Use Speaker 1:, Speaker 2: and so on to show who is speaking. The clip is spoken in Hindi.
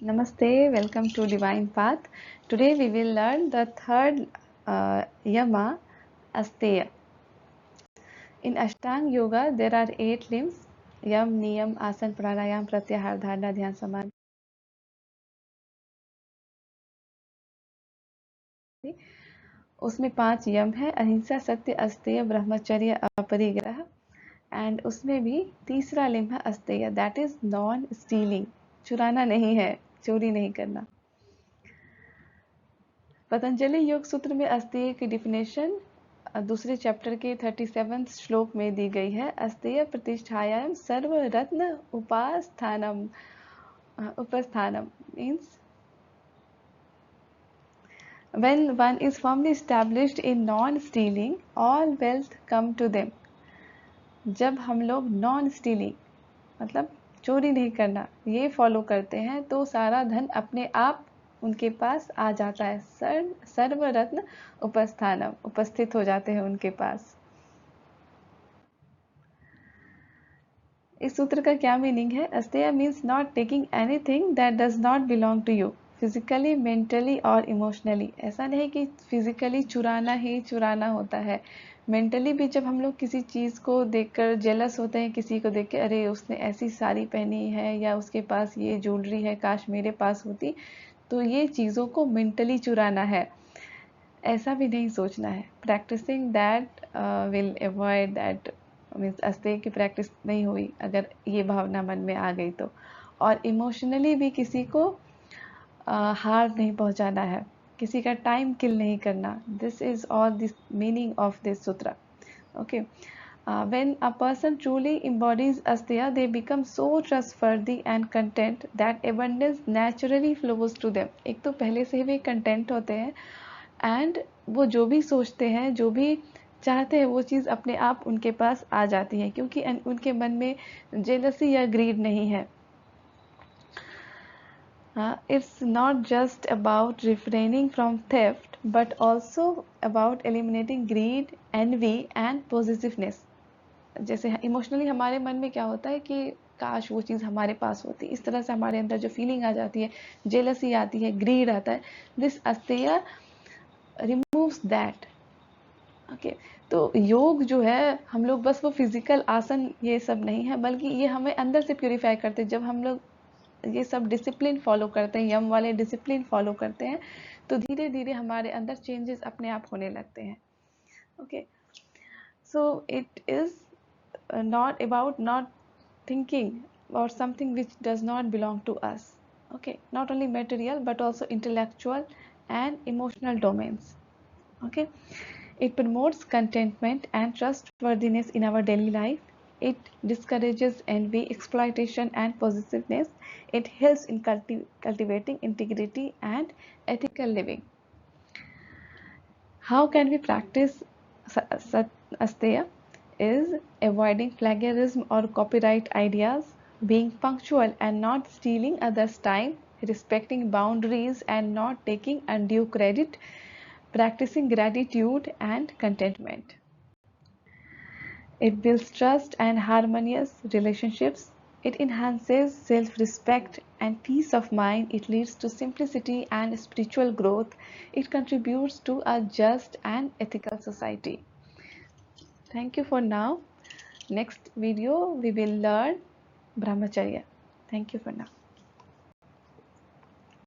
Speaker 1: Namaste, welcome to Divine Path. Today we will learn the third yama, Asteya. In Ashtanga Yoga, there are 8 limbs: Yam, Niyam, Asan, Pranayam, Pratyahar, Dharana, Dhyan, Samadhi. उसमें 5 यम है: अहिंसा, सत्य, अस्तेय, ब्रह्मचर्य, अपरिग्रह. एंड उसमें भी तीसरा लिंग है अस्तेय, दैट इज नॉन स्टीलिंग. चुराना नहीं है, चोरी नहीं करना. पतंजलि योग सूत्र में अस्तेय की डिफिनेशन दूसरे चैप्टर के 37वें श्लोक में दी गई है. अस्तेय प्रतिष्ठायाम सर्व रत्न उपास्थानम. उपस्थानम means when one is firmly established in non-stealing, all wealth come to them. जब हम लोग नॉन स्टीलिंग मतलब चोरी नहीं करना ये फॉलो करते हैं तो सारा धन अपने आप उनके पास आ जाता है. सर्व रत्न उपस्थानम, उपस्थित हो जाते हैं उनके पास. इस सूत्र का क्या मीनिंग है? अस्तेय means not taking anything that does not belong to you, physically, mentally और इमोशनली. ऐसा नहीं कि फिजिकली चुराना ही चुराना होता है. मेंटली भी जब हम लोग किसी चीज़ को देखकर जेलस होते हैं, किसी को देख के अरे उसने ऐसी साड़ी पहनी है या उसके पास ये ज्वेलरी है, काश मेरे पास होती, तो ये चीज़ों को मेंटली चुराना है. ऐसा भी नहीं सोचना है. Practicing that will avoid that means अस्तेय की प्रैक्टिस नहीं हुई अगर ये भावना मन में आ गई तो. और इमोशनली भी किसी को हार्म नहीं पहुंचाना है, किसी का टाइम किल नहीं करना. This is all this meaning of this सूत्र. Okay. When a person truly embodies Asteya, they become so trustworthy and content that abundance naturally flows to them. एक तो पहले से भी content होते हैं एंड वो जो भी सोचते हैं, जो भी चाहते हैं, वो चीज़ अपने आप उनके पास आ जाती है क्योंकि उनके मन में जेलसी या ग्रीड नहीं है. It's not just about refraining from theft but also about eliminating greed, envy and possessiveness. जैसे इमोशनली हमारे मन में क्या होता है कि काश वो चीज़ हमारे पास होती, इस तरह से हमारे अंदर जो फीलिंग आ जाती है, जेलसी आती है, ग्रीड आता है. दिस अस्तेय रिमूव्स दैट. ओके. तो योग जो है हम लोग बस वो फिजिकल आसन ये सब नहीं है बल्कि ये हमें अंदर से प्योरीफाई करते हैं. जब हम लोग ये सब डिसिप्लिन फॉलो करते हैं, यम वाले डिसिप्लिन फॉलो करते हैं, तो धीरे धीरे हमारे अंदर चेंजेस अपने आप होने लगते हैं. Okay. So it is not about not thinking or something which does not belong to us. Okay, not only material but also intellectual and emotional domains. Okay, it promotes contentment and trustworthiness in our daily life. It discourages envy, exploitation and possessiveness. It helps in cultivating integrity and ethical living. How can we practice Asteya? Is avoiding plagiarism or copyright ideas, being punctual and not stealing others' time, respecting boundaries and not taking undue credit, practicing gratitude and contentment. It builds trust and harmonious relationships. It enhances self-respect and peace of mind. It leads to simplicity and spiritual growth. It contributes to a just and ethical society. Thank you for now. Next video we will learn Brahmacharya. Thank you for now.